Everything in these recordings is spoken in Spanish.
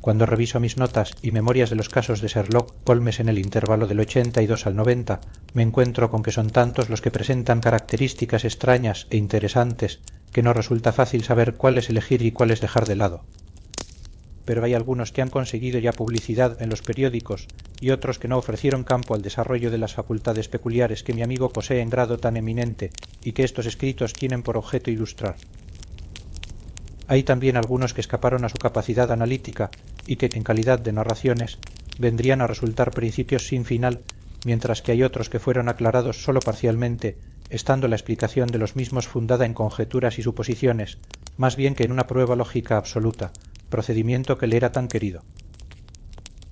cuando reviso mis notas y memorias de los casos de Sherlock Holmes en el intervalo del 82 al 90, me encuentro con que son tantos los que presentan características extrañas e interesantes que no resulta fácil saber cuáles elegir y cuáles dejar de lado. Pero hay algunos que han conseguido ya publicidad en los periódicos y otros que no ofrecieron campo al desarrollo de las facultades peculiares que mi amigo posee en grado tan eminente y que estos escritos tienen por objeto ilustrar. Hay también algunos que escaparon a su capacidad analítica y que, en calidad de narraciones, vendrían a resultar principios sin final, mientras que hay otros que fueron aclarados sólo parcialmente, estando la explicación de los mismos fundada en conjeturas y suposiciones, más bien que en una prueba lógica absoluta, procedimiento que le era tan querido.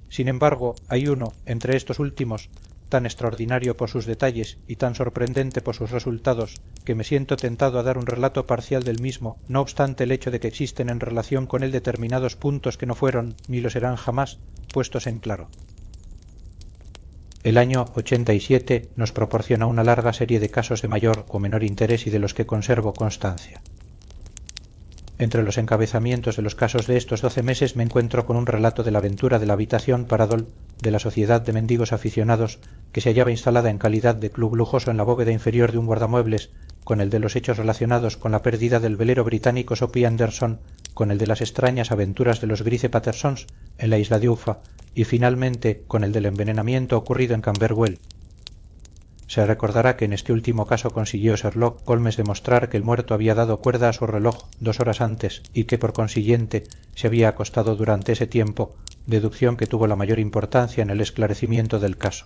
Sin embargo, hay uno, entre estos últimos, tan extraordinario por sus detalles y tan sorprendente por sus resultados, que me siento tentado a dar un relato parcial del mismo, no obstante el hecho de que existen en relación con él determinados puntos que no fueron, ni lo serán jamás, puestos en claro. El año 87 nos proporciona una larga serie de casos de mayor o menor interés y de los que conservo constancia. Entre los encabezamientos de los casos de estos 12 meses me encuentro con un relato de la aventura de la habitación Paradol de la Sociedad de Mendigos Aficionados que se hallaba instalada en calidad de club lujoso en la bóveda inferior de un guardamuebles, con el de los hechos relacionados con la pérdida del velero británico Sophie Anderson, con el de las extrañas aventuras de los Grice Pattersons en la isla de Ufa y finalmente con el del envenenamiento ocurrido en Camberwell. Se recordará que en este último caso consiguió Sherlock Holmes demostrar que el muerto había dado cuerda a su reloj 2 horas antes y que por consiguiente se había acostado durante ese tiempo, deducción que tuvo la mayor importancia en el esclarecimiento del caso.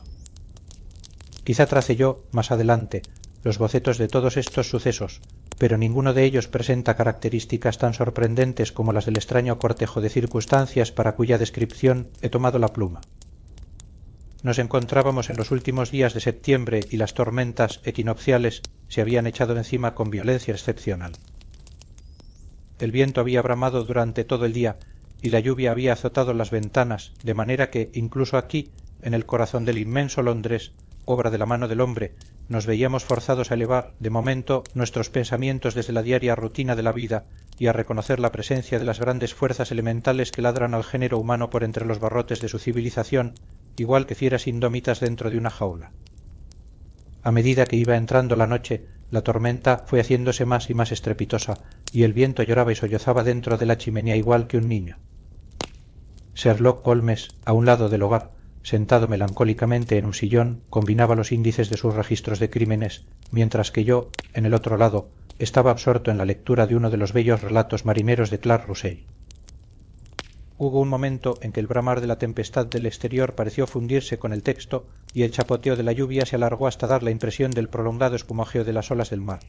Quizá trace yo, más adelante, los bocetos de todos estos sucesos, pero ninguno de ellos presenta características tan sorprendentes como las del extraño cortejo de circunstancias para cuya descripción he tomado la pluma. Nos encontrábamos en los últimos días de septiembre y las tormentas equinocciales se habían echado encima con violencia excepcional. El viento había bramado durante todo el día y la lluvia había azotado las ventanas, de manera que, incluso aquí, en el corazón del inmenso Londres, obra de la mano del hombre, nos veíamos forzados a elevar, de momento, nuestros pensamientos desde la diaria rutina de la vida y a reconocer la presencia de las grandes fuerzas elementales que ladran al género humano por entre los barrotes de su civilización, igual que fieras indómitas dentro de una jaula. A medida que iba entrando la noche, la tormenta fue haciéndose más y más estrepitosa, y el viento lloraba y sollozaba dentro de la chimenea igual que un niño. Sherlock Holmes, a un lado del hogar, sentado melancólicamente en un sillón, combinaba los índices de sus registros de crímenes, mientras que yo, en el otro lado, estaba absorto en la lectura de uno de los bellos relatos marineros de Clark Russell. Hubo un momento en que el bramar de la tempestad del exterior pareció fundirse con el texto y el chapoteo de la lluvia se alargó hasta dar la impresión del prolongado espumajeo de las olas del mar.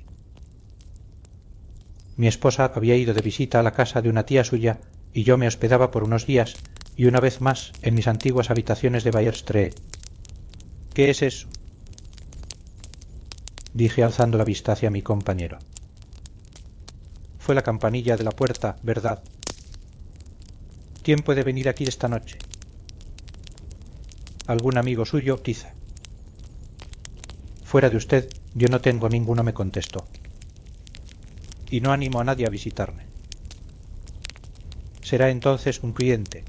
Mi esposa había ido de visita a la casa de una tía suya y yo me hospedaba por unos días y una vez más en mis antiguas habitaciones de Bayer Street. ¿Qué es eso?, dije alzando la vista hacia mi compañero. Fue la campanilla de la puerta, ¿verdad? ¿Quién puede venir aquí esta noche? ¿Algún amigo suyo, quizá? Fuera de usted, yo no tengo ninguno, me contestó. Y no animo a nadie a visitarme. Será entonces un cliente.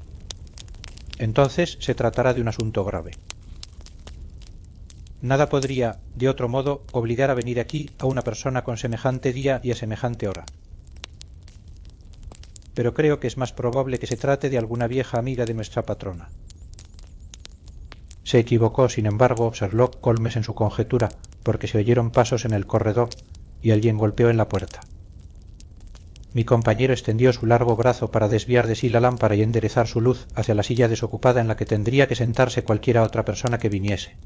Entonces se tratará de un asunto grave. Nada podría, de otro modo, obligar a venir aquí a una persona con semejante día y a semejante hora. Pero creo que es más probable que se trate de alguna vieja amiga de nuestra patrona. Se equivocó, sin embargo, Sherlock Holmes en su conjetura, porque se oyeron pasos en el corredor y alguien golpeó en la puerta. Mi compañero extendió su largo brazo para desviar de sí la lámpara y enderezar su luz hacia la silla desocupada en la que tendría que sentarse cualquiera otra persona que viniese.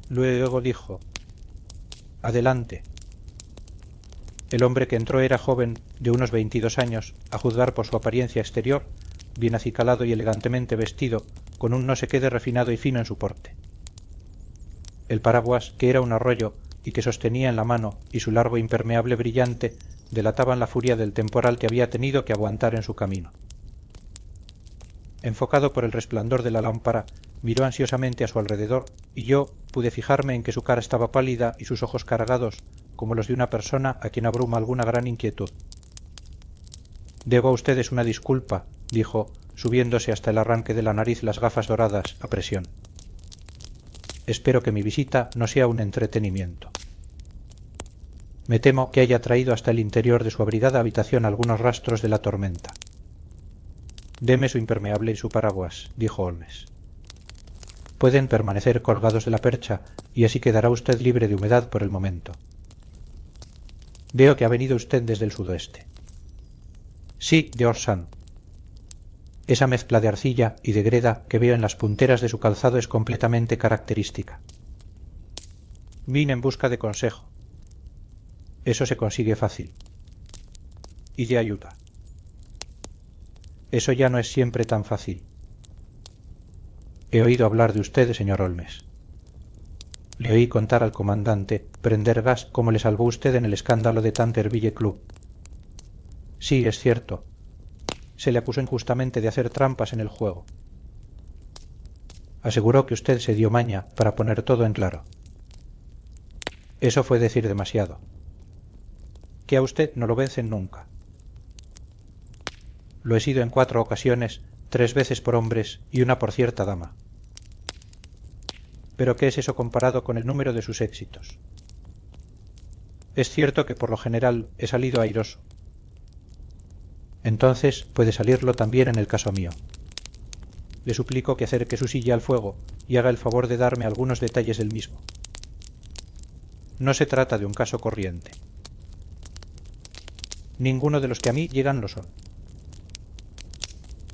Luego dijo: «Adelante». El hombre que entró era joven, de unos 22 años, a juzgar por su apariencia exterior, bien acicalado y elegantemente vestido, con un no sé qué de refinado y fino en su porte. El paraguas, que era un arroyo y que sostenía en la mano, y su largo impermeable brillante, delataban la furia del temporal que había tenido que aguantar en su camino. Enfocado por el resplandor de la lámpara, miró ansiosamente a su alrededor, y yo pude fijarme en que su cara estaba pálida y sus ojos cargados, como los de una persona a quien abruma alguna gran inquietud. «Debo a ustedes una disculpa», dijo, subiéndose hasta el arranque de la nariz las gafas doradas a presión. Espero que mi visita no sea un entretenimiento. Me temo que haya traído hasta el interior de su abrigada habitación algunos rastros de la tormenta. Deme su impermeable y su paraguas, dijo Holmes. Pueden permanecer colgados de la percha y así quedará usted libre de humedad por el momento. Veo que ha venido usted desde el sudoeste. Sí, de Orsán. Esa mezcla de arcilla y de greda que veo en las punteras de su calzado es completamente característica. Vine en busca de consejo. Eso se consigue fácil. Y de ayuda. Eso ya no es siempre tan fácil. He oído hablar de usted, señor Holmes. Le oí contar al comandante Prendergast cómo le salvó usted en el escándalo de Tankerville Club. Sí, es cierto. Se le acusó injustamente de hacer trampas en el juego. Aseguró que usted se dio maña para poner todo en claro. Eso fue decir demasiado. Que a usted no lo vencen nunca. Lo he sido en 4 ocasiones, 3 veces por hombres y una por cierta dama. Pero ¿qué es eso comparado con el número de sus éxitos? Es cierto que por lo general he salido airoso. Entonces puede salirlo también en el caso mío. Le suplico que acerque su silla al fuego y haga el favor de darme algunos detalles del mismo. No se trata de un caso corriente. Ninguno de los que a mí llegan lo son.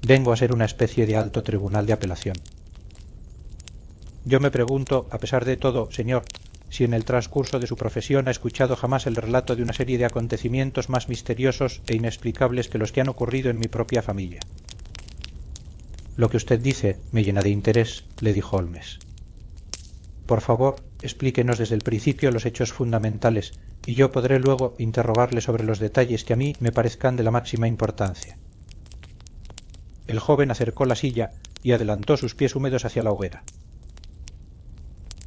Vengo a ser una especie de alto tribunal de apelación. Yo me pregunto, a pesar de todo, señor, si en el transcurso de su profesión ha escuchado jamás el relato de una serie de acontecimientos más misteriosos e inexplicables que los que han ocurrido en mi propia familia. Lo que usted dice me llena de interés, le dijo Holmes. Por favor, explíquenos desde el principio los hechos fundamentales y yo podré luego interrogarle sobre los detalles que a mí me parezcan de la máxima importancia. El joven acercó la silla y adelantó sus pies húmedos hacia la hoguera.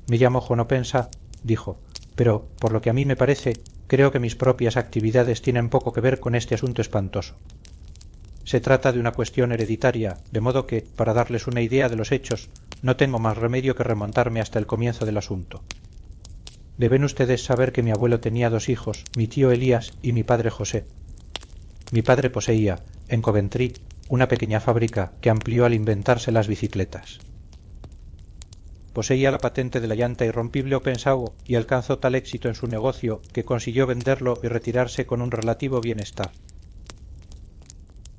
Me llamo Juan Opensa, dijo, pero, por lo que a mí me parece, creo que mis propias actividades tienen poco que ver con este asunto espantoso. Se trata de una cuestión hereditaria, de modo que, para darles una idea de los hechos, no tengo más remedio que remontarme hasta el comienzo del asunto. Deben ustedes saber que mi abuelo tenía 2 hijos, mi tío Elías y mi padre José. Mi padre poseía, en Coventry, una pequeña fábrica que amplió al inventarse las bicicletas. Poseía la patente de la llanta irrompible Openshaw y alcanzó tal éxito en su negocio que consiguió venderlo y retirarse con un relativo bienestar.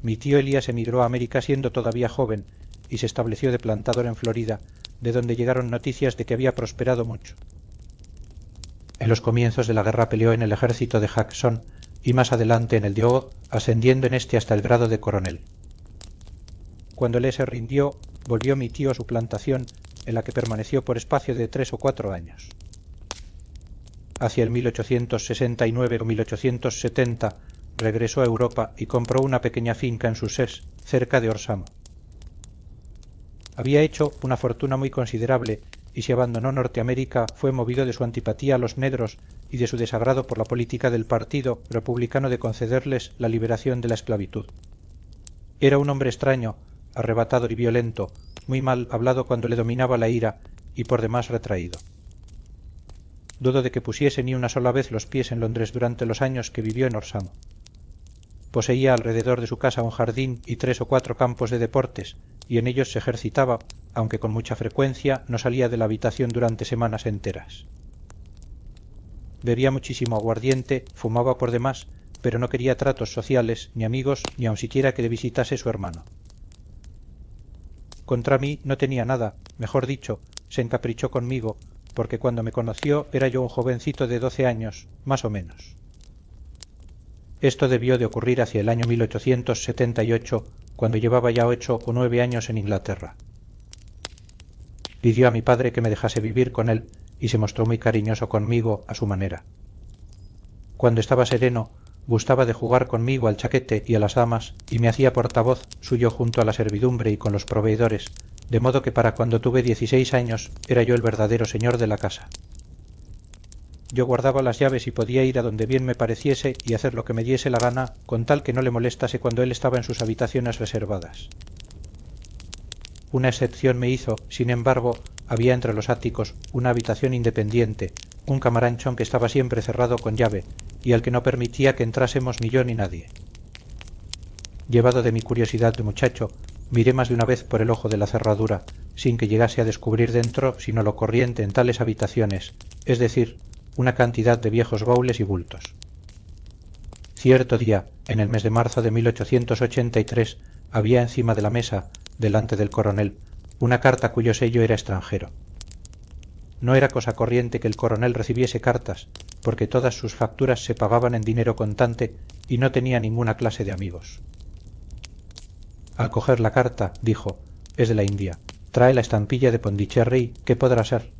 Mi tío Elías emigró a América siendo todavía joven y se estableció de plantador en Florida, de donde llegaron noticias de que había prosperado mucho. En los comienzos de la guerra peleó en el ejército de Jackson y más adelante en el de Hood, ascendiendo en este hasta el grado de coronel. Cuando él se rindió, volvió mi tío a su plantación, en la que permaneció por espacio de 3 o 4 años. Hacia el 1869 o 1870 regresó a Europa y compró una pequeña finca en Sussex, cerca de Orsamo. Había hecho una fortuna muy considerable y si abandonó Norteamérica fue movido de su antipatía a los negros y de su desagrado por la política del Partido Republicano de concederles la liberación de la esclavitud. Era un hombre extraño, arrebatado y violento, muy mal hablado cuando le dominaba la ira y por demás retraído. Dudo de que pusiese ni una sola vez los pies en Londres durante los años que vivió en Orsamo. Poseía alrededor de su casa un jardín y 3 o 4 campos de deportes, y en ellos se ejercitaba, aunque con mucha frecuencia no salía de la habitación durante semanas enteras. Bebía muchísimo aguardiente, fumaba por demás, pero no quería tratos sociales, ni amigos, ni aun siquiera que le visitase su hermano. Contra mí no tenía nada, mejor dicho, se encaprichó conmigo, porque cuando me conoció era yo un jovencito de 12 años, más o menos. Esto debió de ocurrir hacia el año 1878, cuando llevaba ya 8 o 9 años en Inglaterra. Pidió a mi padre que me dejase vivir con él y se mostró muy cariñoso conmigo a su manera. Cuando estaba sereno, gustaba de jugar conmigo al chaquete y a las damas y me hacía portavoz suyo junto a la servidumbre y con los proveedores, de modo que para cuando tuve 16 años era yo el verdadero señor de la casa. Yo guardaba las llaves y podía ir a donde bien me pareciese y hacer lo que me diese la gana con tal que no le molestase cuando él estaba en sus habitaciones reservadas. Una excepción me hizo, sin embargo, había entre los áticos una habitación independiente, un camaranchón que estaba siempre cerrado con llave y al que no permitía que entrásemos ni yo ni nadie. Llevado de mi curiosidad de muchacho, miré más de una vez por el ojo de la cerradura, sin que llegase a descubrir dentro sino lo corriente en tales habitaciones, es decir, una cantidad de viejos baules y bultos. Cierto día, en el mes de marzo de 1883, había encima de la mesa, delante del coronel, una carta cuyo sello era extranjero. No era cosa corriente que el coronel recibiese cartas, porque todas sus facturas se pagaban en dinero contante y no tenía ninguna clase de amigos. Al coger la carta, dijo, es de la India, trae la estampilla de Pondicherry, ¿qué podrá ser?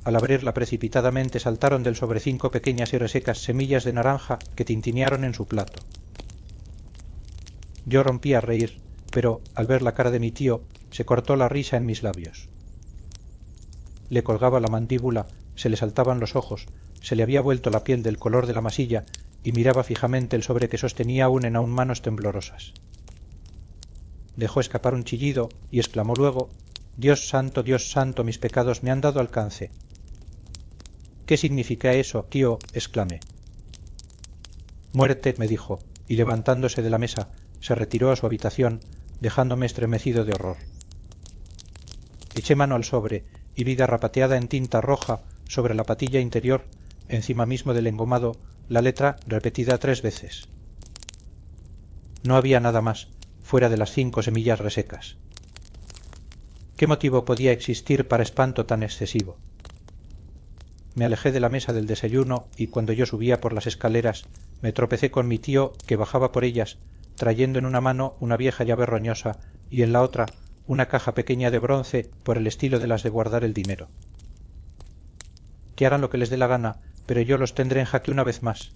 Al abrirla precipitadamente saltaron del sobre 5 pequeñas y resecas semillas de naranja que tintinearon en su plato. Yo rompí a reír, pero, al ver la cara de mi tío, se cortó la risa en mis labios. Le colgaba la mandíbula, se le saltaban los ojos, se le había vuelto la piel del color de la masilla y miraba fijamente el sobre que sostenía aún en manos temblorosas. Dejó escapar un chillido y exclamó luego, Dios santo, mis pecados me han dado alcance. ¿Qué significa eso, tío? Exclamé. Muerte, me dijo, y levantándose de la mesa, se retiró a su habitación, dejándome estremecido de horror. Eché mano al sobre y vi garrapateada en tinta roja sobre la patilla interior, encima mismo del engomado, la letra repetida 3 veces. No había nada más, fuera de las 5 semillas resecas. ¿Qué motivo podía existir para espanto tan excesivo? Me alejé de la mesa del desayuno y cuando yo subía por las escaleras me tropecé con mi tío que bajaba por ellas, trayendo en una mano una vieja llave roñosa y en la otra una caja pequeña de bronce por el estilo de las de guardar el dinero. Que hagan lo que les dé la gana, pero yo los tendré en jaque una vez más.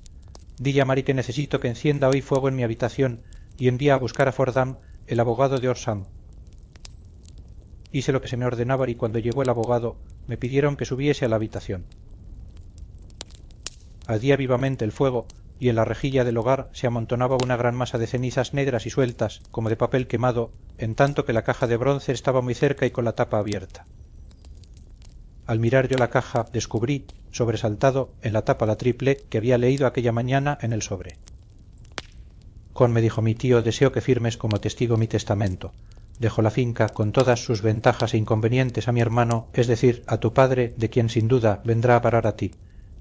Dile a Mari que necesito que encienda hoy fuego en mi habitación y envía a buscar a Fordham, el abogado de Orsam. Hice lo que se me ordenaba y cuando llegó el abogado me pidieron que subiese a la habitación. Ardía vivamente el fuego y en la rejilla del hogar se amontonaba una gran masa de cenizas negras y sueltas como de papel quemado, en tanto que la caja de bronce estaba muy cerca y con la tapa abierta. Al mirar yo la caja descubrí, sobresaltado, en la tapa la triple que había leído aquella mañana en el sobre. Con, me dijo mi tío, deseo que firmes como testigo mi testamento. Dejo la finca con todas sus ventajas e inconvenientes a mi hermano, es decir, a tu padre, de quien sin duda vendrá a parar a ti.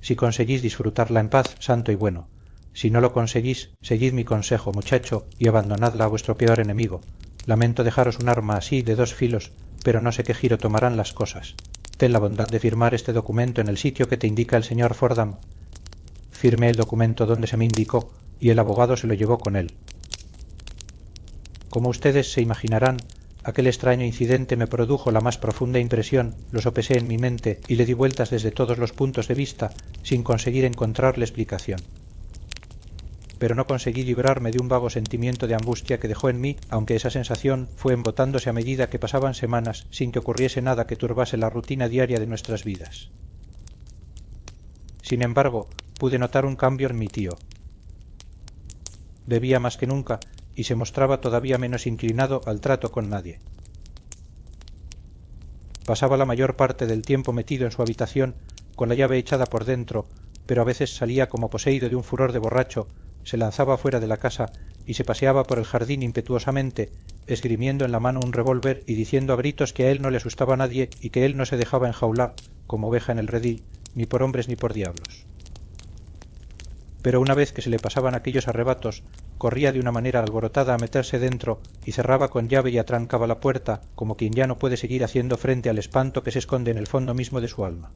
Si conseguís disfrutarla en paz, santo y bueno. Si no lo conseguís, seguid mi consejo, muchacho, y abandonadla a vuestro peor enemigo. Lamento dejaros un arma así de 2 filos, pero no sé qué giro tomarán las cosas. Ten la bondad de firmar este documento en el sitio que te indica el señor Fordham. Firmé el documento donde se me indicó, y el abogado se lo llevó con él. Como ustedes se imaginarán, aquel extraño incidente me produjo la más profunda impresión, lo sopesé en mi mente y le di vueltas desde todos los puntos de vista, sin conseguir encontrarle explicación. Pero no conseguí librarme de un vago sentimiento de angustia que dejó en mí, aunque esa sensación fue embotándose a medida que pasaban semanas sin que ocurriese nada que turbase la rutina diaria de nuestras vidas. Sin embargo, pude notar un cambio en mi tío. Bebía más que nunca y se mostraba todavía menos inclinado al trato con nadie. Pasaba la mayor parte del tiempo metido en su habitación con la llave echada por dentro, pero a veces salía como poseído de un furor de borracho, se lanzaba fuera de la casa y se paseaba por el jardín impetuosamente, esgrimiendo en la mano un revólver y diciendo a gritos que a él no le asustaba nadie y que él no se dejaba enjaular, como oveja en el redil, ni por hombres ni por diablos. Pero una vez que se le pasaban aquellos arrebatos, corría de una manera alborotada a meterse dentro y cerraba con llave y atrancaba la puerta, como quien ya no puede seguir haciendo frente al espanto que se esconde en el fondo mismo de su alma.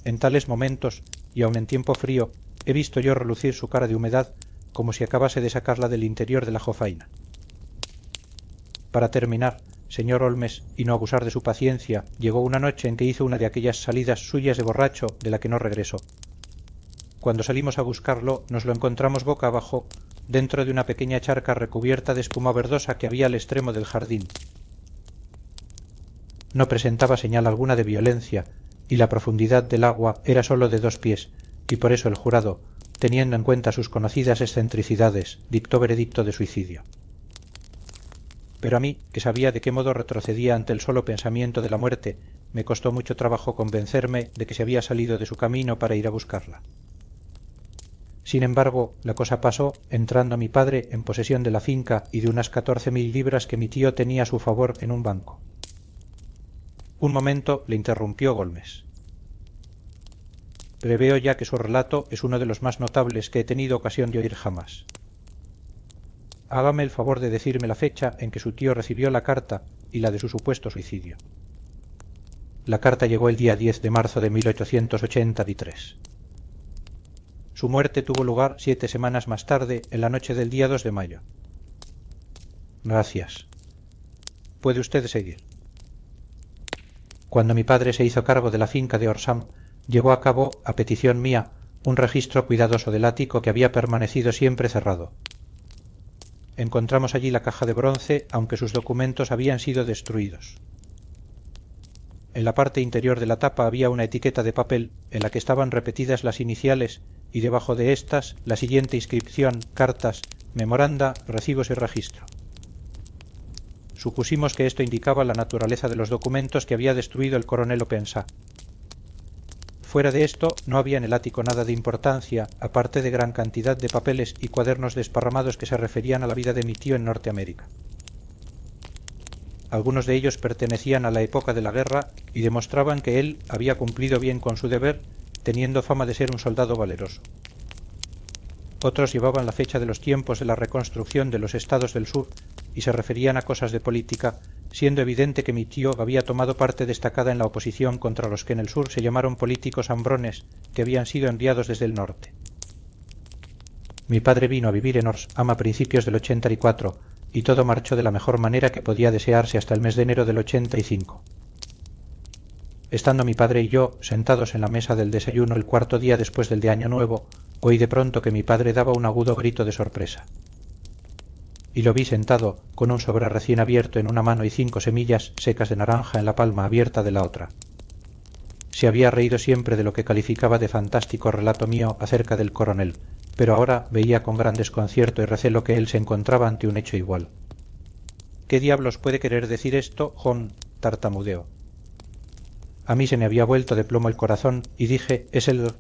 En tales momentos, y aun en tiempo frío, he visto yo relucir su cara de humedad, como si acabase de sacarla del interior de la jofaina. Para terminar, señor Holmes, y no abusar de su paciencia, llegó una noche en que hizo una de aquellas salidas suyas de borracho de la que no regresó. Cuando salimos a buscarlo, nos lo encontramos boca abajo, dentro de una pequeña charca recubierta de espuma verdosa que había al extremo del jardín. No presentaba señal alguna de violencia, y la profundidad del agua era sólo de 2 pies, y por eso el jurado, teniendo en cuenta sus conocidas excentricidades, dictó veredicto de suicidio. pero a mí, que sabía de qué modo retrocedía ante el solo pensamiento de la muerte, me costó mucho trabajo convencerme de que se había salido de su camino para ir a buscarla. Sin embargo, la cosa pasó entrando mi padre en posesión de la finca y de unas 14.000 libras que mi tío tenía a su favor en un banco. Un momento le interrumpió Golmes. Preveo ya que su relato es uno de los más notables que he tenido ocasión de oír jamás. Hágame el favor de decirme la fecha en que su tío recibió la carta y la de su supuesto suicidio. La carta llegó el día 10 de marzo de 1883. Su muerte tuvo lugar 7 semanas más tarde, en la noche del día 2 de mayo. Gracias. Puede usted seguir. Cuando mi padre se hizo cargo de la finca de Orsam, llevó a cabo, a petición mía, un registro cuidadoso del ático que había permanecido siempre cerrado. Encontramos allí la caja de bronce, aunque sus documentos habían sido destruidos. En la parte interior de la tapa había una etiqueta de papel en la que estaban repetidas las iniciales y debajo de estas la siguiente inscripción: cartas, memoranda, recibos y registro. Supusimos que esto indicaba la naturaleza de los documentos que había destruido el coronel Opensá. Fuera de esto no había en el ático nada de importancia, aparte de gran cantidad de papeles y cuadernos desparramados que se referían a la vida de mi tío en Norteamérica. Algunos de ellos pertenecían a la época de la guerra y demostraban que él había cumplido bien con su deber, teniendo fama de ser un soldado valeroso. Otros llevaban la fecha de los tiempos de la reconstrucción de los estados del sur y se referían a cosas de política, siendo evidente que mi tío había tomado parte destacada en la oposición contra los que en el sur se llamaron políticos hambrones, que habían sido enviados desde el norte. Mi padre vino a vivir en Orsam a principios del 84 y todo marchó de la mejor manera que podía desearse hasta el mes de enero del 85. Estando mi padre y yo sentados en la mesa del desayuno el cuarto día después del de Año Nuevo, oí de pronto que mi padre daba un agudo grito de sorpresa. Y lo vi sentado, con un sobre recién abierto en una mano y 5 semillas secas de naranja en la palma abierta de la otra. Se había reído siempre de lo que calificaba de fantástico relato mío acerca del coronel, pero ahora veía con gran desconcierto y recelo que él se encontraba ante un hecho igual. ¿Qué diablos puede querer decir esto, Jon? Tartamudeó. A mí se me había vuelto de plomo el corazón y dije: es el...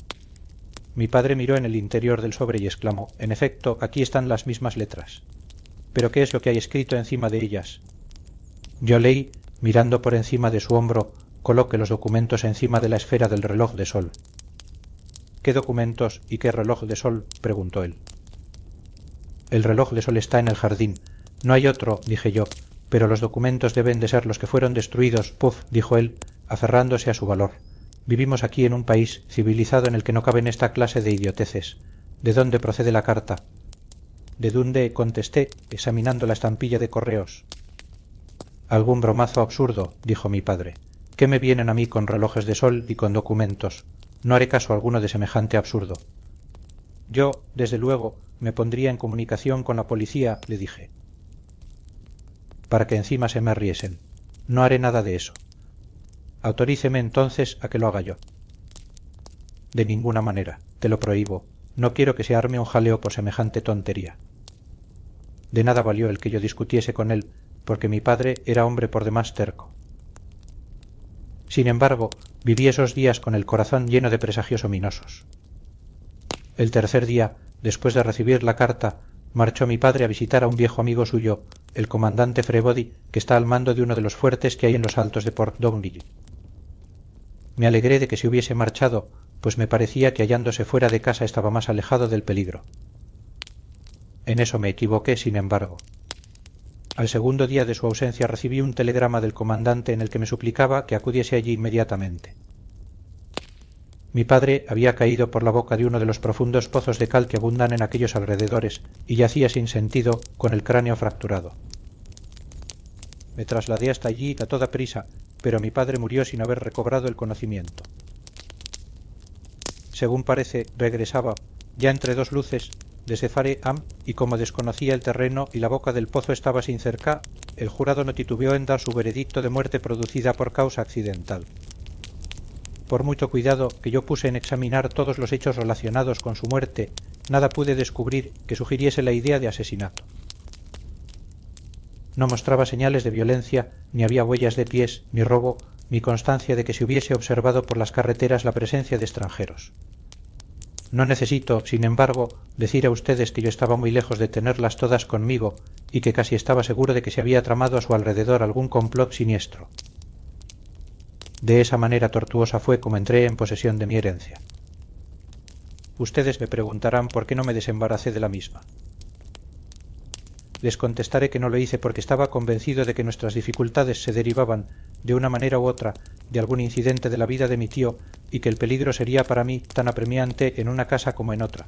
Mi padre miró en el interior del sobre y exclamó: en efecto, aquí están las mismas letras. ¿Pero qué es lo que hay escrito encima de ellas? Yo leí, mirando por encima de su hombro: coloque los documentos encima de la esfera del reloj de sol. ¿Qué documentos y qué reloj de sol?, preguntó él. El reloj de sol está en el jardín. No hay otro, dije yo, pero los documentos deben de ser los que fueron destruidos. Puf, dijo él, aferrándose a su valor. Vivimos aquí en un país civilizado en el que no caben esta clase de idioteces. ¿De dónde procede la carta? ¿De dónde? Contesté, examinando la estampilla de correos. Algún bromazo absurdo, dijo mi padre. ¿Qué me vienen a mí con relojes de sol y con documentos? No haré caso alguno de semejante absurdo. Yo, desde luego, me pondría en comunicación con la policía, le dije. Para que encima se me riesen. No haré nada de eso. Autoríceme entonces a que lo haga yo. De ninguna manera, te lo prohíbo. No quiero que se arme un jaleo por semejante tontería. De nada valió el que yo discutiese con él, porque mi padre era hombre por demás terco. Sin embargo, viví esos días con el corazón lleno de presagios ominosos. El tercer día, después de recibir la carta, marchó mi padre a visitar a un viejo amigo suyo, el comandante Frebody, que está al mando de uno de los fuertes que hay en los altos de Port Downey. Me alegré de que se hubiese marchado, pues me parecía que hallándose fuera de casa estaba más alejado del peligro. En eso me equivoqué, sin embargo. Al segundo día de su ausencia recibí un telegrama del comandante en el que me suplicaba que acudiese allí inmediatamente. Mi padre había caído por la boca de uno de los profundos pozos de cal que abundan en aquellos alrededores y yacía sin sentido, con el cráneo fracturado. Me trasladé hasta allí a toda prisa, pero mi padre murió sin haber recobrado el conocimiento. Según parece, regresaba, ya entre dos luces, desde Fare Am, y como desconocía el terreno y la boca del pozo estaba sin cercar, el jurado no titubeó en dar su veredicto de muerte producida por causa accidental. Por mucho cuidado que yo puse en examinar todos los hechos relacionados con su muerte, nada pude descubrir que sugiriese la idea de asesinato. No mostraba señales de violencia, ni había huellas de pies, ni robo, ni constancia de que se hubiese observado por las carreteras la presencia de extranjeros. No necesito, sin embargo, decir a ustedes que yo estaba muy lejos de tenerlas todas conmigo y que casi estaba seguro de que se había tramado a su alrededor algún complot siniestro. De esa manera tortuosa fue como entré en posesión de mi herencia. Ustedes me preguntarán por qué no me desembaracé de la misma. Les contestaré que no lo hice porque estaba convencido de que nuestras dificultades se derivaban, de una manera u otra, de algún incidente de la vida de mi tío y que el peligro sería para mí tan apremiante en una casa como en otra.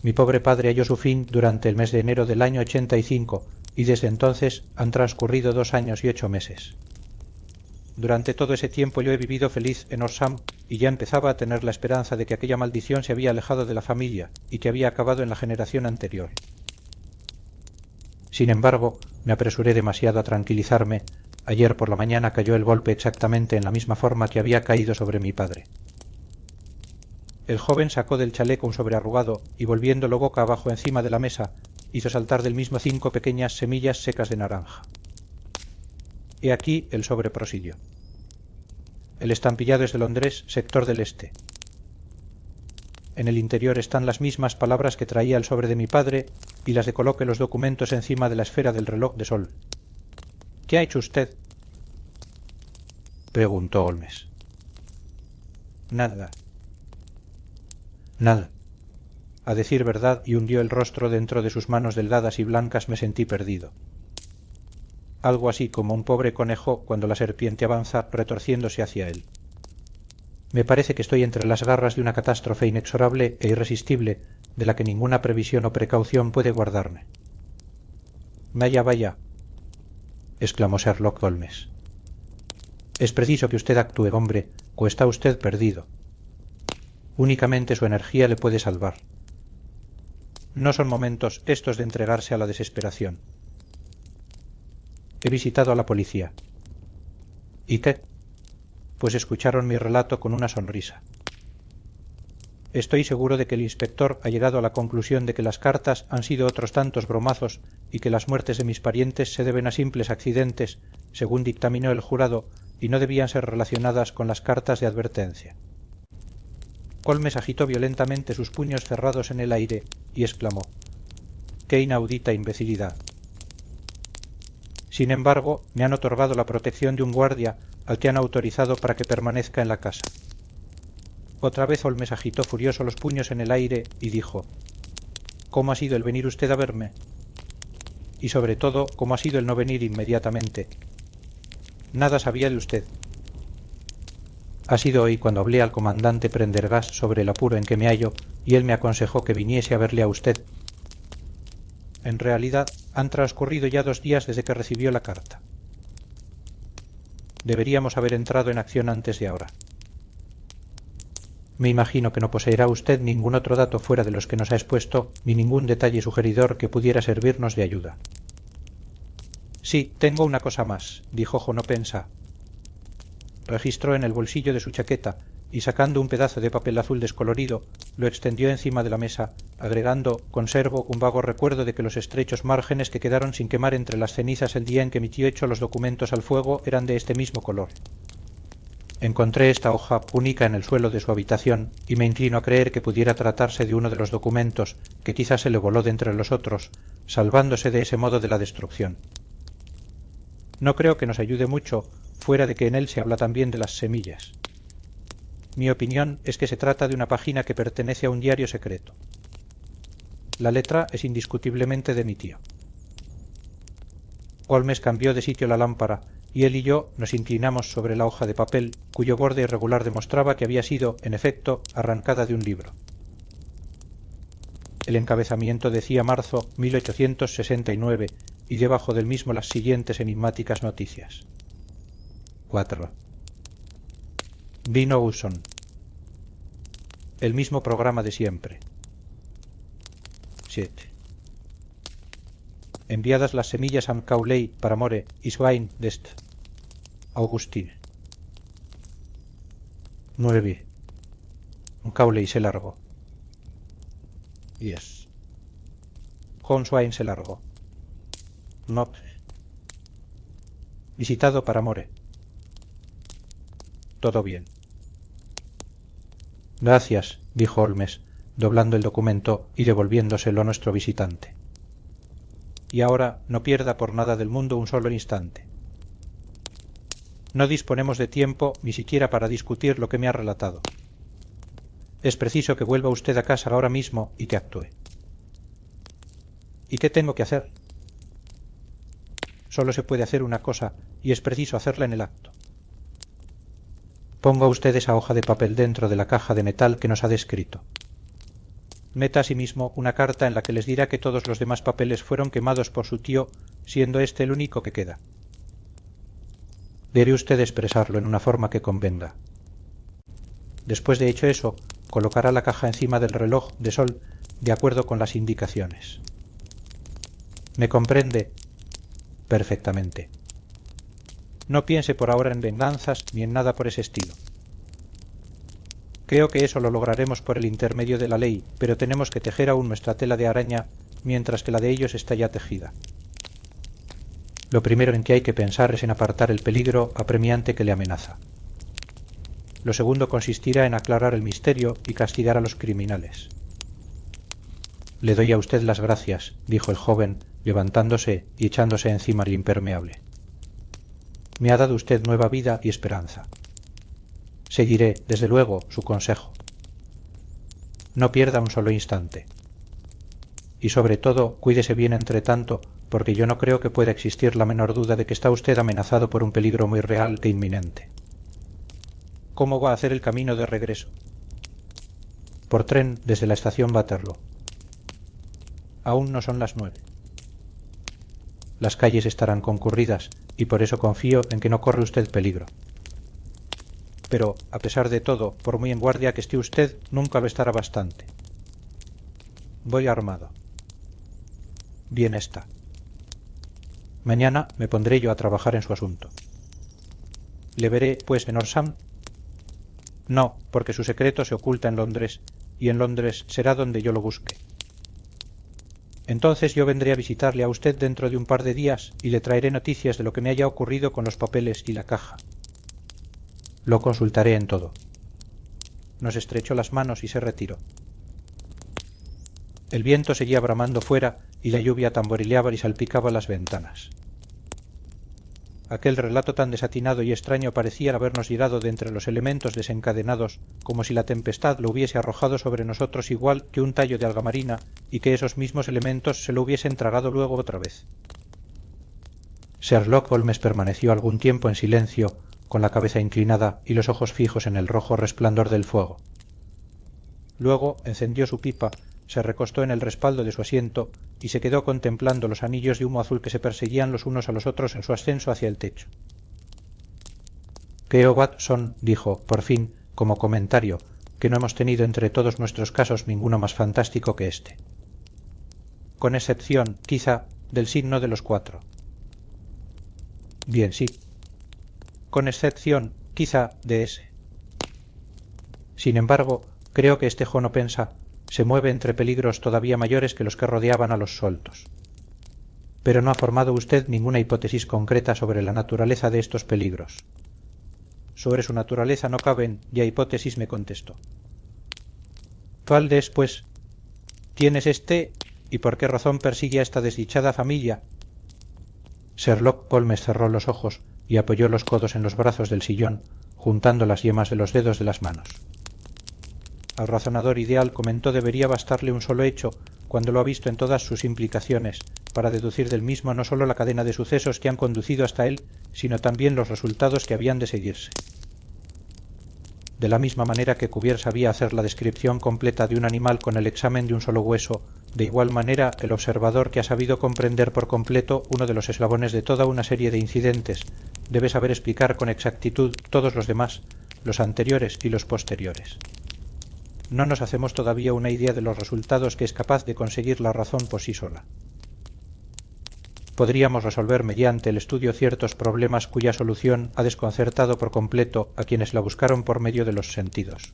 Mi pobre padre halló su fin durante el mes de enero del año 85 y desde entonces han transcurrido 2 años y 8 meses. Durante todo ese tiempo yo he vivido feliz en Orsam y ya empezaba a tener la esperanza de que aquella maldición se había alejado de la familia y que había acabado en la generación anterior. Sin embargo, me apresuré demasiado a tranquilizarme. Ayer por la mañana cayó el golpe exactamente en la misma forma que había caído sobre mi padre. El joven sacó del chaleco un sobre arrugado y volviéndolo boca abajo encima de la mesa, hizo saltar del mismo 5 pequeñas semillas secas de naranja. He aquí el sobre, prosiguió. El estampillado es de Londres, sector del Este. En el interior están las mismas palabras que traía el sobre de mi padre y las de coloque los documentos encima de la esfera del reloj de sol. ¿Qué ha hecho usted?, preguntó Holmes. Nada. Nada. A decir verdad, y hundió el rostro dentro de sus manos delgadas y blancas, me sentí perdido. Algo así como un pobre conejo cuando la serpiente avanza retorciéndose hacia él. Me parece que estoy entre las garras de una catástrofe inexorable e irresistible, de la que ninguna previsión o precaución puede guardarme. Vaya, vaya, exclamó Sherlock Holmes. Es preciso que usted actúe, hombre, o está usted perdido. Únicamente su energía le puede salvar. No son momentos estos de entregarse a la desesperación. He visitado a la policía. ¿Y qué? Pues escucharon mi relato con una sonrisa. Estoy seguro de que el inspector ha llegado a la conclusión de que las cartas han sido otros tantos bromazos y que las muertes de mis parientes se deben a simples accidentes, según dictaminó el jurado, y no debían ser relacionadas con las cartas de advertencia. Holmes agitó violentamente sus puños cerrados en el aire y exclamó: ¡qué inaudita imbecilidad! Sin embargo, me han otorgado la protección de un guardia al que han autorizado para que permanezca en la casa. Otra vez Holmes agitó furioso los puños en el aire y dijo: ¿cómo ha sido el venir usted a verme? Y sobre todo, ¿cómo ha sido el no venir inmediatamente? Nada sabía de usted. Ha sido hoy cuando hablé al comandante Prendergast sobre el apuro en que me hallo y él me aconsejó que viniese a verle a usted. En realidad, han transcurrido ya 2 días desde que recibió la carta. Deberíamos haber entrado en acción antes de ahora. Me imagino que no poseerá usted ningún otro dato fuera de los que nos ha expuesto, ni ningún detalle sugeridor que pudiera servirnos de ayuda. Sí, tengo una cosa más, dijo Jonopensa. Registró en el bolsillo de su chaqueta y sacando un pedazo de papel azul descolorido, lo extendió encima de la mesa, agregando: conservo un vago recuerdo de que los estrechos márgenes que quedaron sin quemar entre las cenizas el día en que mi tío echó los documentos al fuego eran de este mismo color. Encontré esta hoja única en el suelo de su habitación y me inclino a creer que pudiera tratarse de uno de los documentos que quizás se le voló de entre los otros, salvándose de ese modo de la destrucción. No creo que nos ayude mucho, fuera de que en él se habla también de las semillas. Mi opinión es que se trata de una página que pertenece a un diario secreto. La letra es indiscutiblemente de mi tío. Holmes cambió de sitio la lámpara y él y yo nos inclinamos sobre la hoja de papel, cuyo borde irregular demostraba que había sido, en efecto, arrancada de un libro. El encabezamiento decía marzo 1869 y debajo del mismo las siguientes enigmáticas noticias. 4. Vino Uson. El mismo programa de siempre. 7. Enviadas las semillas a Macaulay para More y Swain d'Est. Augustine. 9. Macaulay se largó. 10. John Swain se largó. no. Visitado para More. Todo bien. Gracias, dijo Holmes, doblando el documento y devolviéndoselo a nuestro visitante. Y ahora no pierda por nada del mundo un solo instante. No disponemos de tiempo ni siquiera para discutir lo que me ha relatado. Es preciso que vuelva usted a casa ahora mismo y que actúe. ¿Y qué tengo que hacer? Solo se puede hacer una cosa y es preciso hacerla en el acto. Ponga usted esa hoja de papel dentro de la caja de metal que nos ha descrito. Meta asimismo una carta en la que les dirá que todos los demás papeles fueron quemados por su tío, siendo este el único que queda. Debe usted expresarlo en una forma que convenga. Después de hecho eso, colocará la caja encima del reloj de sol de acuerdo con las indicaciones. ¿Me comprende? Perfectamente. No piense por ahora en venganzas ni en nada por ese estilo. Creo que eso lo lograremos por el intermedio de la ley, pero tenemos que tejer aún nuestra tela de araña mientras que la de ellos está ya tejida. Lo primero en que hay que pensar es en apartar el peligro apremiante que le amenaza. Lo segundo consistirá en aclarar el misterio y castigar a los criminales. Le doy a usted las gracias, dijo el joven, levantándose y echándose encima el impermeable. Me ha dado usted nueva vida y esperanza. Seguiré, desde luego, su consejo. No pierda un solo instante. Y sobre todo, cuídese bien entre tanto, porque yo no creo que pueda existir la menor duda de que está usted amenazado por un peligro muy real e inminente. ¿Cómo va a hacer el camino de regreso? Por tren desde la estación Waterloo. Aún no son las 9. Las calles estarán concurridas y por eso confío en que no corre usted peligro. Pero, a pesar de todo, por muy en guardia que esté usted, nunca lo estará bastante. Voy armado. Bien está. Mañana me pondré yo a trabajar en su asunto. ¿Le veré, pues, en Orsam? No, porque su secreto se oculta en Londres, y en Londres será donde yo lo busque. Entonces yo vendré a visitarle a usted dentro de un par de días y le traeré noticias de lo que me haya ocurrido con los papeles y la caja. Lo consultaré en todo. Nos estrechó las manos y se retiró. El viento seguía bramando fuera y la lluvia tamborileaba y salpicaba las ventanas. Aquel relato tan desatinado y extraño parecía habernos llegado de entre los elementos desencadenados, como si la tempestad lo hubiese arrojado sobre nosotros igual que un tallo de algamarina y que esos mismos elementos se lo hubiesen tragado luego otra vez. Sherlock Holmes permaneció algún tiempo en silencio, con la cabeza inclinada y los ojos fijos en el rojo resplandor del fuego. Luego encendió su pipa, se recostó en el respaldo de su asiento y se quedó contemplando los anillos de humo azul que se perseguían los unos a los otros en su ascenso hacia el techo. Creo, Watson, dijo, por fin, como comentario, que no hemos tenido entre todos nuestros casos ninguno más fantástico que este. Con excepción, quizá, del signo de los 4. Bien, sí. Con excepción, quizá, de ese. Sin embargo, creo que este jono pensa se mueve entre peligros todavía mayores que los que rodeaban a los soltos. Pero no ha formado usted ninguna hipótesis concreta sobre la naturaleza de estos peligros. Sobre su naturaleza no caben ya hipótesis, me contestó. ¿Cuál pues? ¿Tienes este y por qué razón persigue a esta desdichada familia? Sherlock Holmes cerró los ojos y apoyó los codos en los brazos del sillón, juntando las yemas de los dedos de las manos. Al razonador ideal comentó debería bastarle un solo hecho, cuando lo ha visto en todas sus implicaciones, para deducir del mismo no solo la cadena de sucesos que han conducido hasta él, sino también los resultados que habían de seguirse. De la misma manera que Cuvier sabía hacer la descripción completa de un animal con el examen de un solo hueso, de igual manera el observador que ha sabido comprender por completo uno de los eslabones de toda una serie de incidentes debe saber explicar con exactitud todos los demás, los anteriores y los posteriores. No nos hacemos todavía una idea de los resultados que es capaz de conseguir la razón por sí sola. Podríamos resolver mediante el estudio ciertos problemas cuya solución ha desconcertado por completo a quienes la buscaron por medio de los sentidos.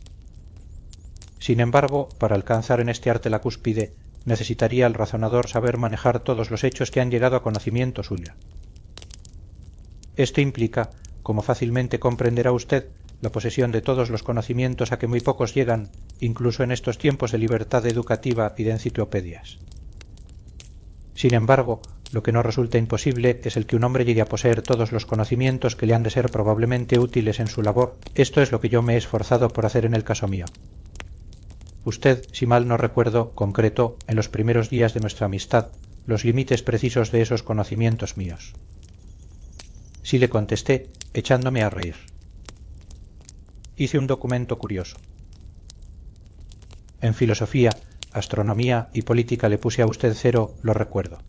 Sin embargo, para alcanzar en este arte la cúspide, necesitaría el razonador saber manejar todos los hechos que han llegado a conocimiento suyo. Esto implica, como fácilmente comprenderá usted, la posesión de todos los conocimientos a que muy pocos llegan, incluso en estos tiempos de libertad educativa y de enciclopedias. Sin embargo, lo que no resulta imposible es el que un hombre llegue a poseer todos los conocimientos que le han de ser probablemente útiles en su labor. Esto es lo que yo me he esforzado por hacer en el caso mío. Usted, si mal no recuerdo, concretó, en los primeros días de nuestra amistad, los límites precisos de esos conocimientos míos. Sí, le contesté, echándome a reír. Hice un documento curioso. En filosofía, astronomía y política le puse a usted 0, lo recuerdo.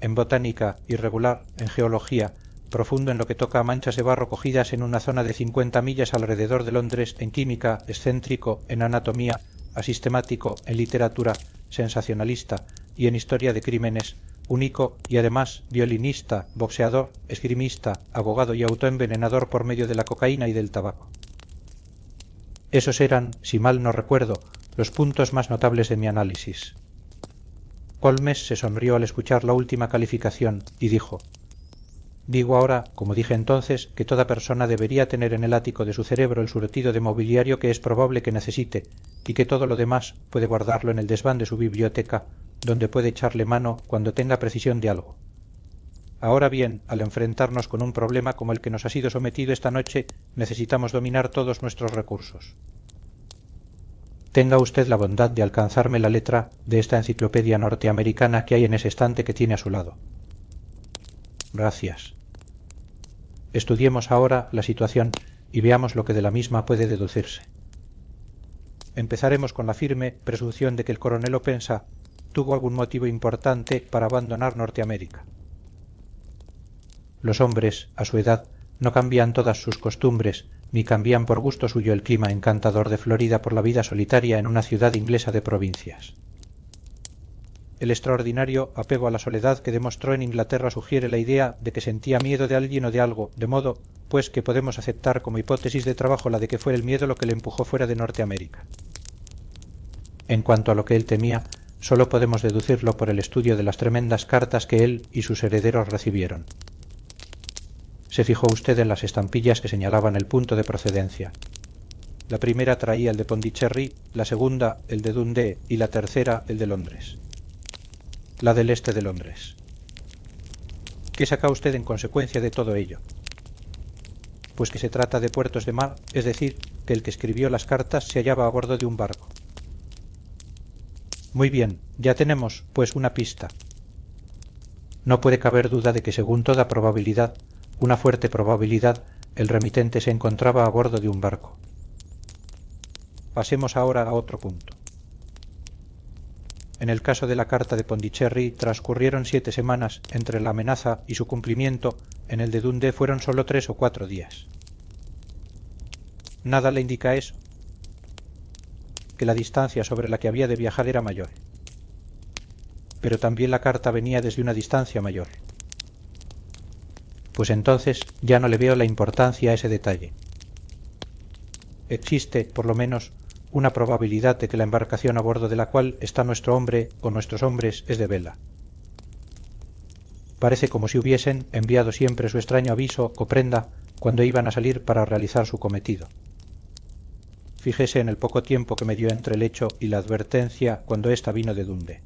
En botánica, irregular, en geología, profundo en lo que toca a manchas de barro cogidas en una zona de 50 millas alrededor de Londres, en química, excéntrico, en anatomía, asistemático, en literatura, sensacionalista y en historia de crímenes, único y además violinista, boxeador, esgrimista, abogado y autoenvenenador por medio de la cocaína y del tabaco. Esos eran, si mal no recuerdo, los puntos más notables de mi análisis. Holmes se sonrió al escuchar la última calificación y dijo: digo ahora, como dije entonces, que toda persona debería tener en el ático de su cerebro el surtido de mobiliario que es probable que necesite y que todo lo demás puede guardarlo en el desván de su biblioteca, donde puede echarle mano cuando tenga precisión de algo. Ahora bien, al enfrentarnos con un problema como el que nos ha sido sometido esta noche, necesitamos dominar todos nuestros recursos. Tenga usted la bondad de alcanzarme la letra de esta enciclopedia norteamericana que hay en ese estante que tiene a su lado. Gracias. Estudiemos ahora la situación y veamos lo que de la misma puede deducirse. Empezaremos con la firme presunción de que el coronel Opensa tuvo algún motivo importante para abandonar Norteamérica. Los hombres, a su edad, no cambian todas sus costumbres, ni cambian por gusto suyo el clima encantador de Florida por la vida solitaria en una ciudad inglesa de provincias. El extraordinario apego a la soledad que demostró en Inglaterra sugiere la idea de que sentía miedo de alguien o de algo, de modo, pues, que podemos aceptar como hipótesis de trabajo la de que fue el miedo lo que le empujó fuera de Norteamérica. En cuanto a lo que él temía, solo podemos deducirlo por el estudio de las tremendas cartas que él y sus herederos recibieron. Se fijó usted en las estampillas que señalaban el punto de procedencia. La primera traía el de Pondicherry, la segunda el de Dundee y la tercera el de Londres. La del este de Londres. ¿Qué saca usted en consecuencia de todo ello? Pues que se trata de puertos de mar, es decir, que el que escribió las cartas se hallaba a bordo de un barco. Muy bien, ya tenemos, pues, una pista. No puede caber duda de que, según toda probabilidad, una fuerte probabilidad, el remitente se encontraba a bordo de un barco. Pasemos ahora a otro punto. En el caso de la carta de Pondicherry transcurrieron 7 semanas entre la amenaza y su cumplimiento. En el de Dundee fueron solo 3 o 4 días. Nada le indica eso. Que la distancia sobre la que había de viajar era mayor. Pero también la carta venía desde una distancia mayor. Pues entonces ya no le veo la importancia a ese detalle. Existe, por lo menos, una probabilidad de que la embarcación a bordo de la cual está nuestro hombre o nuestros hombres es de vela. Parece como si hubiesen enviado siempre su extraño aviso o prenda cuando iban a salir para realizar su cometido. Fíjese en el poco tiempo que me dio entre el hecho y la advertencia cuando ésta vino de Dundee.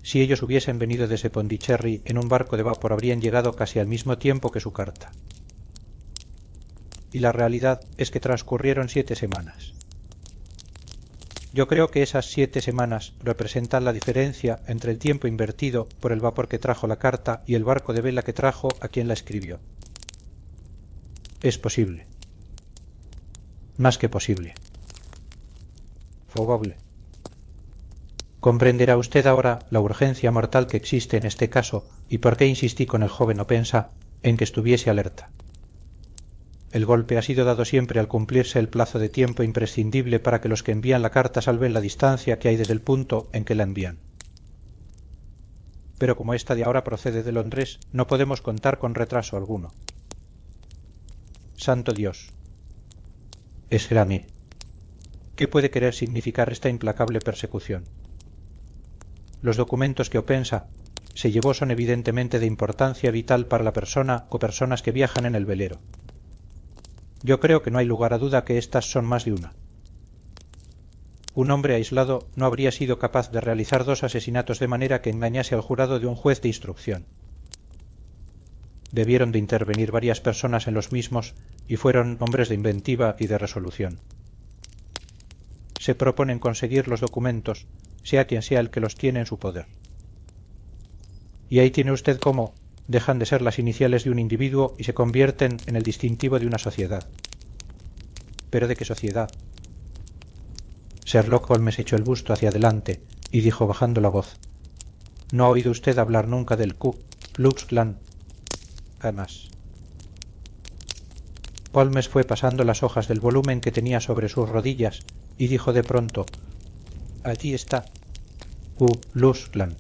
Si ellos hubiesen venido desde Pondicherry en un barco de vapor habrían llegado casi al mismo tiempo que su carta. Y la realidad es que transcurrieron 7 semanas. Yo creo que esas 7 semanas representan la diferencia entre el tiempo invertido por el vapor que trajo la carta y el barco de vela que trajo a quien la escribió. Es posible. Más que posible. Probable. Comprenderá usted ahora la urgencia mortal que existe en este caso y por qué insistí con el joven Opensa en que estuviese alerta. El golpe ha sido dado siempre al cumplirse el plazo de tiempo imprescindible para que los que envían la carta salven la distancia que hay desde el punto en que la envían. Pero como esta de ahora procede de Londres, no podemos contar con retraso alguno. Santo Dios. Exclamé. ¿Qué puede querer significar esta implacable persecución? Los documentos que Opensa se llevó son evidentemente de importancia vital para la persona o personas que viajan en el velero. Yo creo que no hay lugar a duda que estas son más de una. Un hombre aislado no habría sido capaz de realizar 2 asesinatos de manera que engañase al jurado de un juez de instrucción. Debieron de intervenir varias personas en los mismos y fueron hombres de inventiva y de resolución. Se proponen conseguir los documentos, sea quien sea el que los tiene en su poder. Y ahí tiene usted cómo dejan de ser las iniciales de un individuo y se convierten en el distintivo de una sociedad. ¿Pero de qué sociedad? Sherlock Holmes echó el busto hacia adelante y dijo bajando la voz: ¿No ha oído usted hablar nunca del Ku Klux Klan? Jamás. Holmes fue pasando las hojas del volumen que tenía sobre sus rodillas y dijo de pronto: allí está. Ku Klux Klan,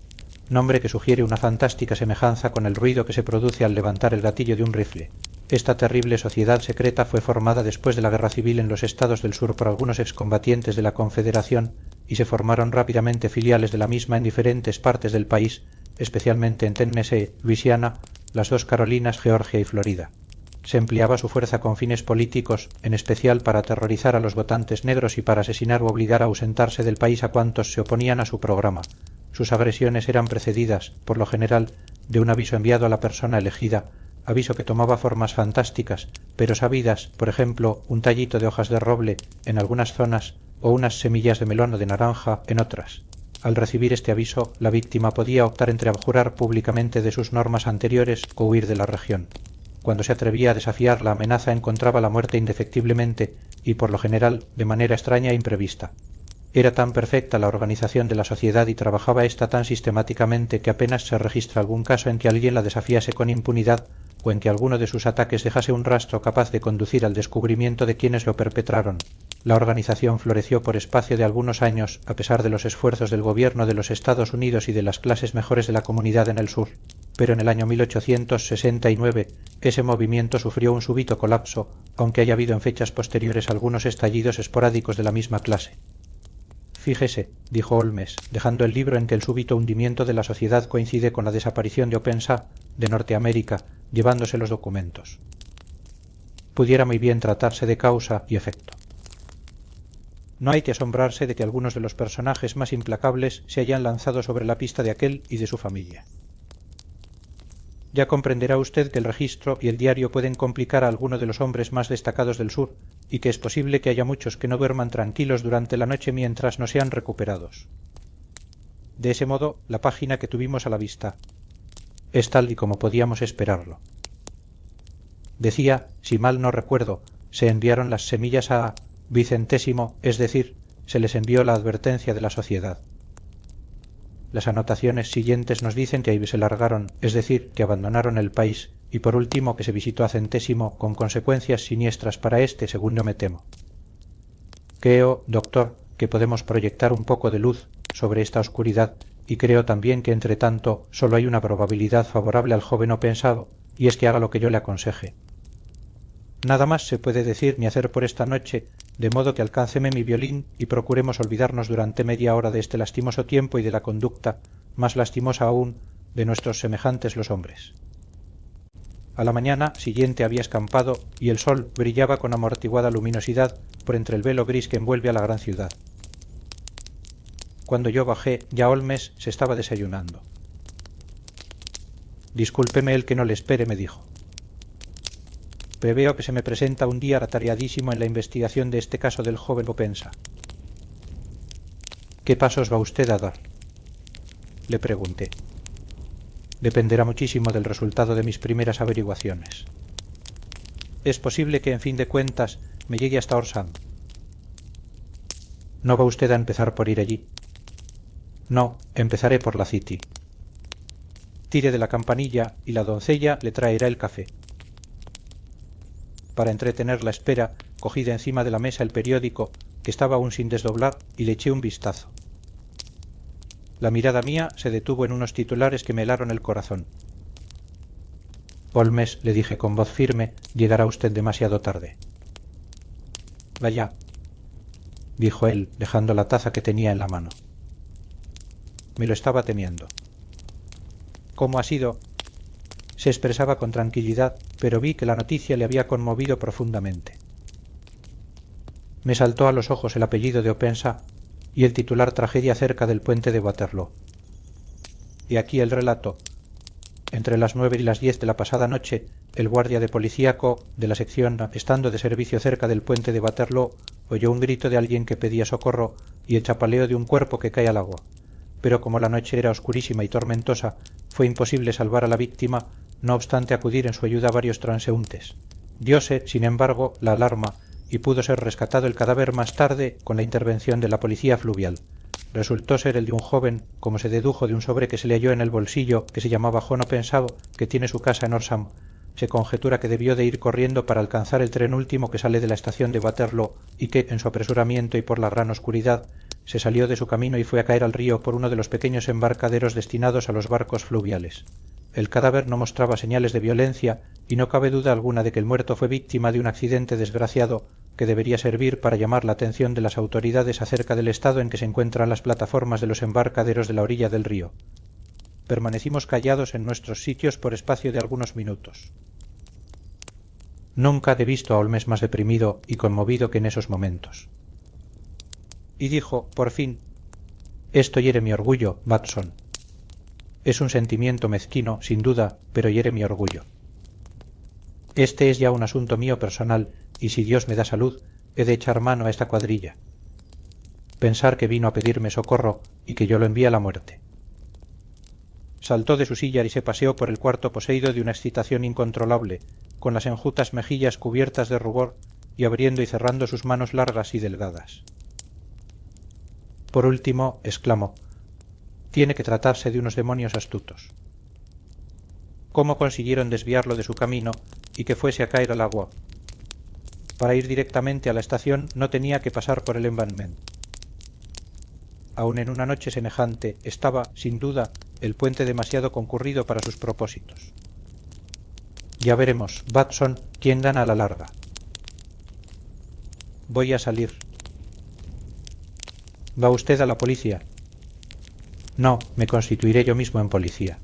nombre que sugiere una fantástica semejanza con el ruido que se produce al levantar el gatillo de un rifle. Esta terrible sociedad secreta fue formada después de la guerra civil en los estados del sur por algunos excombatientes de la Confederación y se formaron rápidamente filiales de la misma en diferentes partes del país, especialmente en Tennessee, Luisiana, las 2 Carolinas, Georgia y Florida. Se empleaba su fuerza con fines políticos, en especial para aterrorizar a los votantes negros y para asesinar o obligar a ausentarse del país a cuantos se oponían a su programa. Sus agresiones eran precedidas, por lo general, de un aviso enviado a la persona elegida, aviso que tomaba formas fantásticas, pero sabidas, por ejemplo, un tallito de hojas de roble en algunas zonas o unas semillas de melón o de naranja en otras. Al recibir este aviso, la víctima podía optar entre abjurar públicamente de sus normas anteriores o huir de la región. Cuando se atrevía a desafiar la amenaza encontraba la muerte indefectiblemente y, por lo general, de manera extraña e imprevista. Era tan perfecta la organización de la sociedad y trabajaba ésta tan sistemáticamente que apenas se registra algún caso en que alguien la desafiase con impunidad o en que alguno de sus ataques dejase un rastro capaz de conducir al descubrimiento de quienes lo perpetraron. La organización floreció por espacio de algunos años a pesar de los esfuerzos del gobierno de los Estados Unidos y de las clases mejores de la comunidad en el sur, pero en el año 1869 ese movimiento sufrió un súbito colapso, aunque haya habido en fechas posteriores algunos estallidos esporádicos de la misma clase. Fíjese, dijo Holmes, dejando el libro en que el súbito hundimiento de la sociedad coincide con la desaparición de Opensa de Norteamérica, llevándose los documentos. Pudiera muy bien tratarse de causa y efecto. No hay que asombrarse de que algunos de los personajes más implacables se hayan lanzado sobre la pista de aquel y de su familia. Ya comprenderá usted que el registro y el diario pueden complicar a alguno de los hombres más destacados del sur y que es posible que haya muchos que no duerman tranquilos durante la noche mientras no sean recuperados. De ese modo, la página que tuvimos a la vista es tal y como podíamos esperarlo. Decía, si mal no recuerdo, se enviaron las semillas a Vicentésimo, es decir, se les envió la advertencia de la sociedad. Las anotaciones siguientes nos dicen que ahí se largaron, es decir, que abandonaron el país, y por último que se visitó a Centésimo con consecuencias siniestras para éste, según yo me temo. Creo, doctor, que podemos proyectar un poco de luz sobre esta oscuridad, y creo también que entre tanto solo hay una probabilidad favorable al joven Opensado, y es que haga lo que yo le aconseje. Nada más se puede decir ni hacer por esta noche, de modo que alcánceme mi violín y procuremos olvidarnos durante media hora de este lastimoso tiempo y de la conducta, más lastimosa aún, de nuestros semejantes los hombres. A la mañana siguiente había escampado y el sol brillaba con amortiguada luminosidad por entre el velo gris que envuelve a la gran ciudad. Cuando yo bajé, ya Holmes se estaba desayunando. Discúlpeme el que no le espere, me dijo. Preveo que se me presenta un día atareadísimo en la investigación de este caso del joven Opensa. ¿Qué pasos va usted a dar?, le pregunté. Dependerá muchísimo del resultado de mis primeras averiguaciones. Es posible que en fin de cuentas me llegue hasta Orsán. ¿No va usted a empezar por ir allí? No, empezaré por la City. Tire de la campanilla y la doncella le traerá el café. Para entretener la espera, cogí de encima de la mesa el periódico, que estaba aún sin desdoblar, y le eché un vistazo. La mirada mía se detuvo en unos titulares que me helaron el corazón. Holmes, le dije con voz firme, llegará usted demasiado tarde. Vaya. dijo él, dejando la taza que tenía en la mano. Me lo estaba temiendo. ¿Cómo ha sido? Se expresaba con tranquilidad, pero vi que la noticia le había conmovido profundamente. Me saltó a los ojos el apellido de Opensa y el titular tragedia cerca del puente de Waterloo. Y aquí el relato. Entre las 9 y las 10 de la pasada noche, el guardia de policíaco de la sección, estando de servicio cerca del puente de Waterloo, oyó un grito de alguien que pedía socorro y el chapaleo de un cuerpo que cae al agua. Pero como la noche era oscurísima y tormentosa, fue imposible salvar a la víctima, no obstante acudir en su ayuda varios transeúntes. Diose, sin embargo, la alarma y pudo ser rescatado el cadáver más tarde con la intervención de la policía fluvial. Resultó ser el de un joven, como se dedujo de un sobre que se le halló en el bolsillo, que se llamaba Juan Opensao, que tiene su casa en Orsam. Se conjetura que debió de ir corriendo para alcanzar el tren último que sale de la estación de Waterloo y que, en su apresuramiento y por la gran oscuridad, se salió de su camino y fue a caer al río por uno de los pequeños embarcaderos destinados a los barcos fluviales. El cadáver no mostraba señales de violencia y no cabe duda alguna de que el muerto fue víctima de un accidente desgraciado que debería servir para llamar la atención de las autoridades acerca del estado en que se encuentran las plataformas de los embarcaderos de la orilla del río. Permanecimos callados en nuestros sitios por espacio de algunos minutos. Nunca he visto a Holmes más deprimido y conmovido que en esos momentos. Y dijo, por fin: «Esto hiere mi orgullo, Watson. Es un sentimiento mezquino, sin duda, pero hiere mi orgullo. Este es ya un asunto mío personal, y si Dios me da salud, he de echar mano a esta cuadrilla. Pensar que vino a pedirme socorro y que yo lo envié a la muerte». Saltó de su silla y se paseó por el cuarto poseído de una excitación incontrolable, con las enjutas mejillas cubiertas de rubor y abriendo y cerrando sus manos largas y delgadas. Por último, exclamó: «Tiene que tratarse de unos demonios astutos. ¿Cómo consiguieron desviarlo de su camino y que fuese a caer al agua? Para ir directamente a la estación no tenía que pasar por el embankment. Aun en una noche semejante estaba, sin duda, el puente demasiado concurrido para sus propósitos. Ya veremos, Watson, quién gana a la larga. Voy a salir». «¿Va usted a la policía?» «No, me constituiré yo mismo en policía.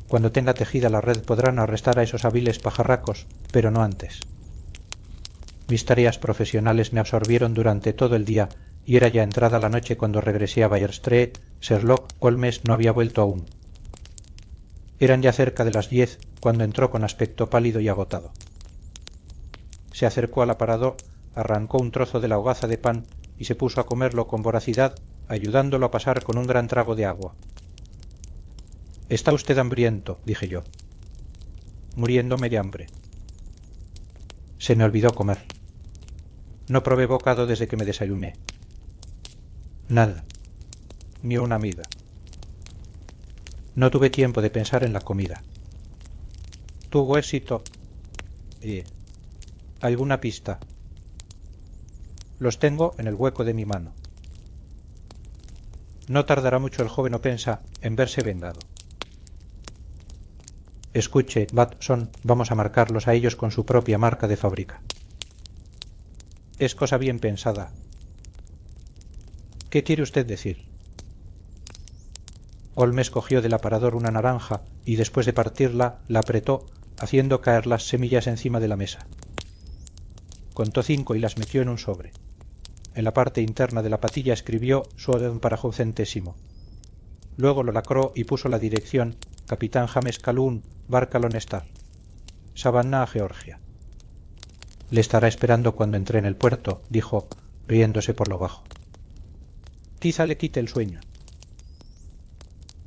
Cuando tenga tejida la red podrán arrestar a esos hábiles pajarracos, pero no antes. Mis tareas profesionales me absorbieron durante todo el día y era ya entrada la noche cuando regresé a Bayer Street. Sherlock Holmes no había vuelto aún. Eran ya cerca de las 10 cuando entró con aspecto pálido y agotado. Se acercó al aparador, arrancó un trozo de la hogaza de pan y se puso a comerlo con voracidad, ayudándolo a pasar con un gran trago de agua. «Está usted hambriento», dije yo. «Muriéndome de hambre». Se me olvidó comer. No probé bocado desde que me desayuné. Nada, ni una miga. No tuve tiempo de pensar en la comida. ¿Tuvo éxito? ¿Alguna pista? Los tengo en el hueco de mi mano. No tardará mucho el joven Opensa en verse vengado. Escuche, Watson, vamos a marcarlos a ellos con su propia marca de fábrica. Es cosa bien pensada. ¿Qué quiere usted decir? Holmes cogió del aparador una naranja y después de partirla la apretó, haciendo caer las semillas encima de la mesa. Contó 5 y las metió en un sobre. En la parte interna de la patilla escribió su orden para $1. Luego lo lacró y puso la dirección: Capitán James Calhoun, barca Lone Star, Savannah, Georgia. Le estará esperando cuando entre en el puerto, dijo, riéndose por lo bajo. Quizá le quite el sueño.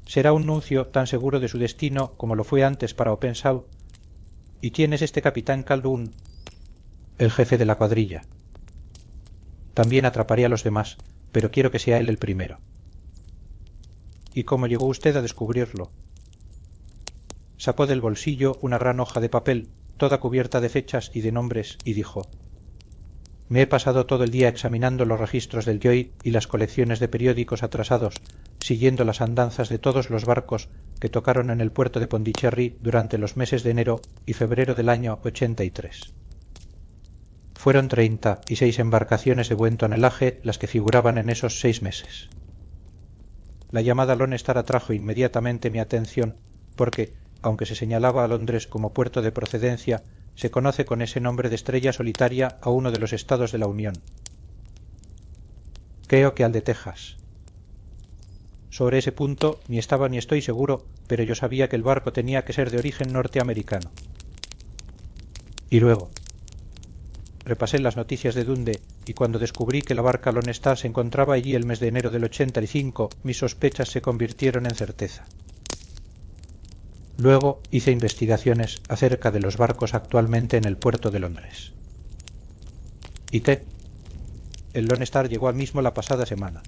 Será un nuncio tan seguro de su destino como lo fue antes para Openshaw. ¿Y quién es este capitán Calhoun? El jefe de la cuadrilla. También atraparé a los demás, pero quiero que sea él el primero. ¿Y cómo llegó usted a descubrirlo? Sacó del bolsillo una gran hoja de papel, toda cubierta de fechas y de nombres, y dijo: me he pasado todo el día examinando los registros del Lloyd y las colecciones de periódicos atrasados, siguiendo las andanzas de todos los barcos que tocaron en el puerto de Pondicherry durante los meses de enero y febrero del año 83. Fueron 36 embarcaciones de buen tonelaje las que figuraban en esos 6 meses. La llamada Lone Star atrajo inmediatamente mi atención porque, aunque se señalaba a Londres como puerto de procedencia, se conoce con ese nombre de estrella solitaria a uno de los estados de la Unión. Creo que al de Texas. Sobre ese punto ni estaba ni estoy seguro, pero yo sabía que el barco tenía que ser de origen norteamericano. Y luego repasé las noticias de Dundee y cuando descubrí que la barca Lone Star se encontraba allí el mes de enero del 85, mis sospechas se convirtieron en certeza. Luego hice investigaciones acerca de los barcos actualmente en el puerto de Londres. ¿Y qué? El Lone Star llegó al mismo la pasada semana.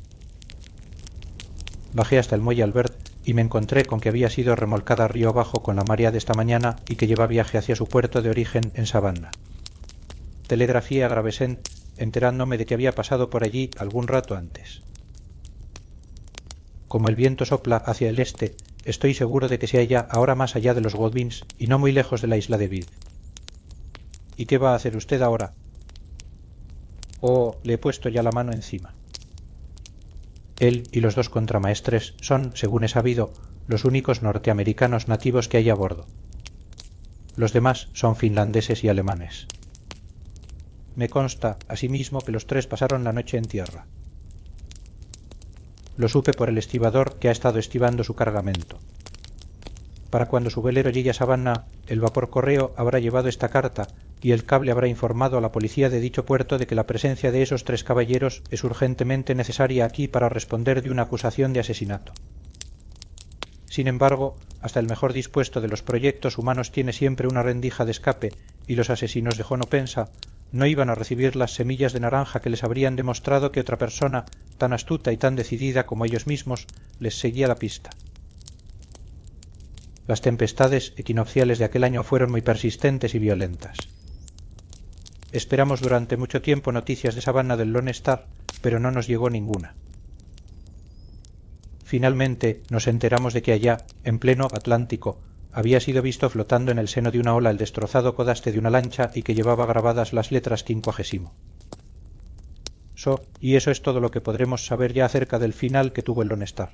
Bajé hasta el muelle Albert y me encontré con que había sido remolcada río abajo con la marea de esta mañana y que lleva viaje hacia su puerto de origen en Savannah. Telegrafié a Gravesend enterándome de que había pasado por allí algún rato antes. Como el viento sopla hacia el este, estoy seguro de que se halla ahora más allá de los Godwins y no muy lejos de la isla de Bid. ¿Y qué va a hacer usted ahora? Oh, le he puesto ya la mano encima. Él y los 2 contramaestres son, según he sabido, los únicos norteamericanos nativos que hay a bordo. Los demás son finlandeses y alemanes. Me consta, asimismo, que los 3 pasaron la noche en tierra. Lo supe por el estibador que ha estado estibando su cargamento. Para cuando su velero llegue a Savannah, el vapor correo habrá llevado esta carta y el cable habrá informado a la policía de dicho puerto de que la presencia de esos 3 caballeros es urgentemente necesaria aquí para responder de una acusación de asesinato. Sin embargo, hasta el mejor dispuesto de los proyectos humanos tiene siempre una rendija de escape y los asesinos de Jonopensa no iban a recibir las semillas de naranja que les habrían demostrado que otra persona, tan astuta y tan decidida como ellos mismos, les seguía la pista. Las tempestades equinocciales de aquel año fueron muy persistentes y violentas. Esperamos durante mucho tiempo noticias de Savannah del Lone Star, pero no nos llegó ninguna. Finalmente nos enteramos de que allá, en pleno Atlántico, había sido visto flotando en el seno de una ola el destrozado codaste de una lancha y que llevaba grabadas las letras 50. Y eso es todo lo que podremos saber ya acerca del final que tuvo el Lone Star.